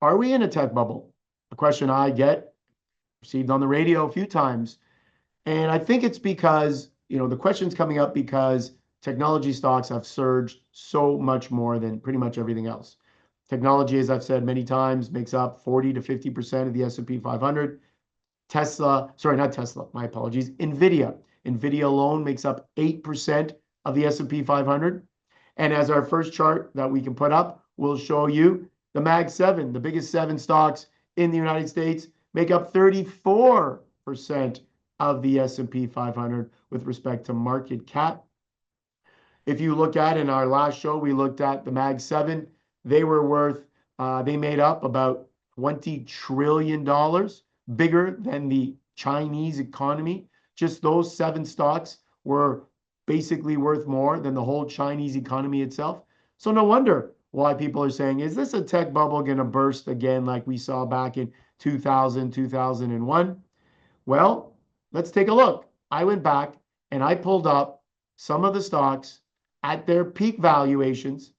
Are we in a tech bubble? A question I get received on the radio a few times. And I think it's because, the question's coming up because technology stocks have surged so much more than pretty much everything else. Technology, as I've said many times, makes up 40 to 50% of the S&P 500. Not Tesla, my apologies, Nvidia. Nvidia alone makes up 8% of the S&P 500. And as our first chart that we can put up will show you, the Mag 7, the biggest 7 stocks in the United States, make up 34% of the S&P 500 with respect to market cap. If you look at, in our last show, we looked at the Mag 7. They made up about $20 trillion, bigger than the Chinese economy. Just those 7 stocks were basically worth more than the whole Chinese economy itself. So no wonder why people are saying, is this a tech bubble going to burst again like we saw back in 2000, 2001? Well, let's take a look. I went back and I pulled up some of the stocks at their peak valuations,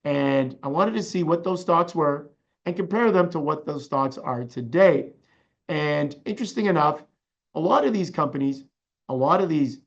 and I wanted to see what those stocks were and compare them to what those stocks are today. And interesting enough, a lot of these companies, a lot of these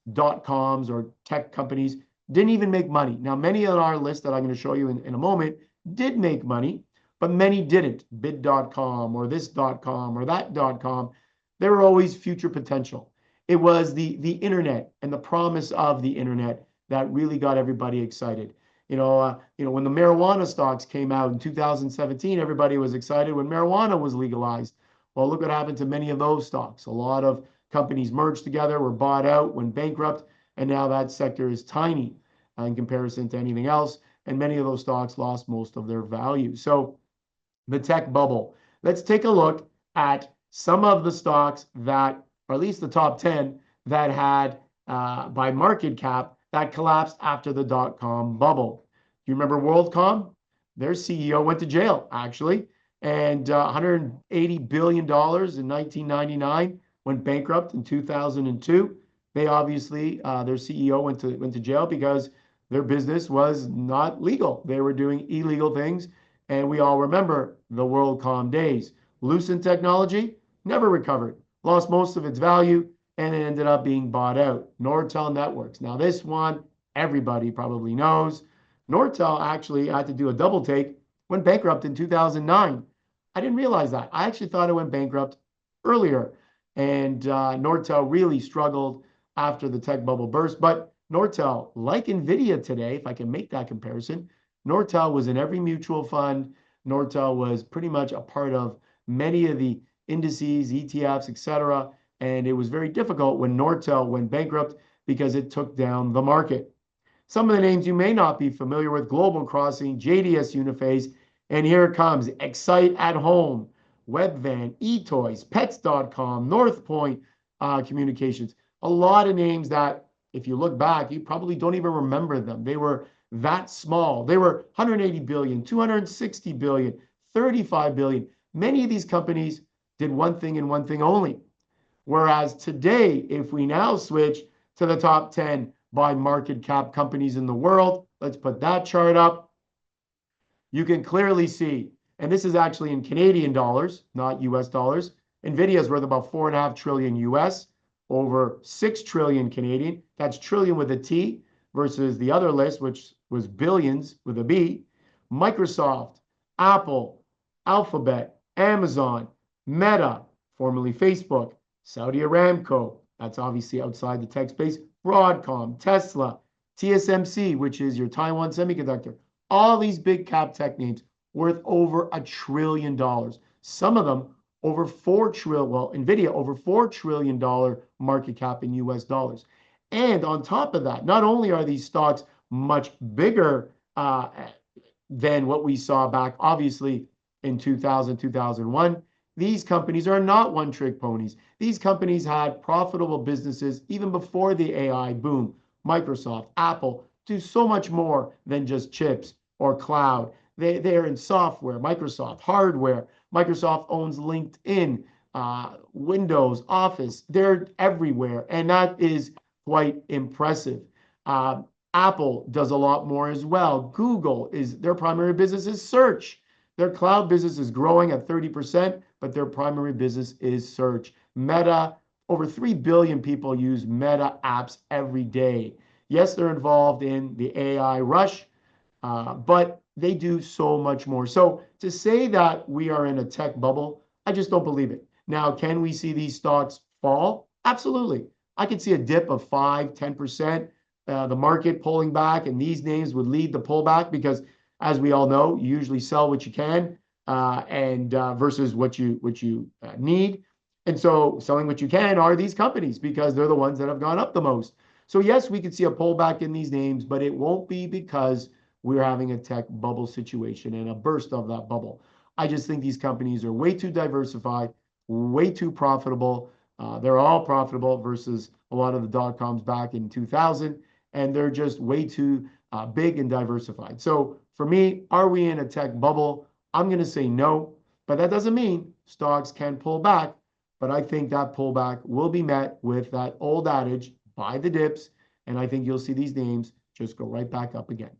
.coms or tech companies didn't even make money. Now, many on our list that I'm going to show you in a moment did make money, but many didn't. Bid.com or this.com or that.com. They were always future potential. It was the internet and the promise of the internet that really got everybody excited. When the marijuana stocks came out in 2017, everybody was excited when marijuana was legalized. Well, look what happened to many of those stocks. A lot of companies merged together, were bought out, went bankrupt, and now that sector is tiny in comparison to anything else. And many of those stocks lost most of their value. So the tech bubble. Let's take a look at some of the stocks that, or at least the top 10, that had, by market cap, that collapsed after the .com bubble. You remember WorldCom? Their CEO went to jail, actually, and $180 billion in 1999, went bankrupt in 2002. They obviously, their CEO went to jail because their business was not legal. They were doing illegal things, and we all remember the WorldCom days. Lucent technology never recovered, lost most of its value, and it ended up being bought out. Nortel Networks. Now, this one, everybody probably knows. Nortel actually had to do a double take, went bankrupt in 2009. I didn't realize that. I actually thought it went bankrupt earlier. And Nortel really struggled after the tech bubble burst. But Nortel, like Nvidia today, if I can make that comparison, Nortel was in every mutual fund. Nortel was pretty much a part of many of the indices, ETFs, etc. And it was very difficult when Nortel went bankrupt because it took down the market. Some of the names you may not be familiar with: Global Crossing, JDS Uniphase, and here it comes: Excite at Home, Webvan, eToys, Pets.com, NorthPoint Communications. A lot of names that, if you look back, you probably don't even remember them. They were that small. They were 180 billion, 260 billion, 35 billion. Many of these companies did one thing and one thing only. Whereas today, if we now switch to the top 10 by market cap companies in the world, let's put that chart up. You can clearly see, and this is actually in Canadian dollars, not US dollars. Nvidia is worth about 4.5 trillion US, over 6 trillion Canadian. That's trillion with a T versus the other list, which was billions with a B. Microsoft, Apple, Alphabet, Amazon, Meta, formerly Facebook, Saudi Aramco, that's obviously outside the tech space, WorldCom, Tesla, TSMC, which is your Taiwan Semiconductor. All these big cap tech names worth over $1 trillion. Some of them over 4 trillion, well, Nvidia over $4 trillion market cap in US dollars. And on top of that, not only are these stocks much bigger than what we saw back, obviously, in 2000, 2001, these companies are not one-trick ponies. These companies had profitable businesses even before the AI boom. Microsoft, Apple do so much more than just chips or cloud. They're in software, Microsoft, hardware. Microsoft owns LinkedIn, Windows, Office. They're everywhere, and that is quite impressive. Apple does a lot more as well. Google, their primary business is search. Their cloud business is growing at 30%, but their primary business is search. Meta, over 3 billion people use Meta apps every day. Yes, they're involved in the AI rush, but they do so much more. So to say that we are in a tech bubble, I just don't believe it. Now, can we see these stocks fall? Absolutely. I could see a dip of 5, 10%, the market pulling back, and these names would lead the pullback because, as we all know, you usually sell what you can and versus what you need. And so selling what you can are these companies because they're the ones that have gone up the most. So yes, we could see a pullback in these names, but it won't be because we're having a tech bubble situation and a burst of that bubble. I just think these companies are way too diversified, way too profitable. They're all profitable versus a lot of the dot-coms back in 2000, and they're just way too big and diversified. So for me, are we in a tech bubble? I'm going to say no, but that doesn't mean stocks can pull back. But I think that pullback will be met with that old adage, buy the dips, and I think you'll see these names just go right back up again.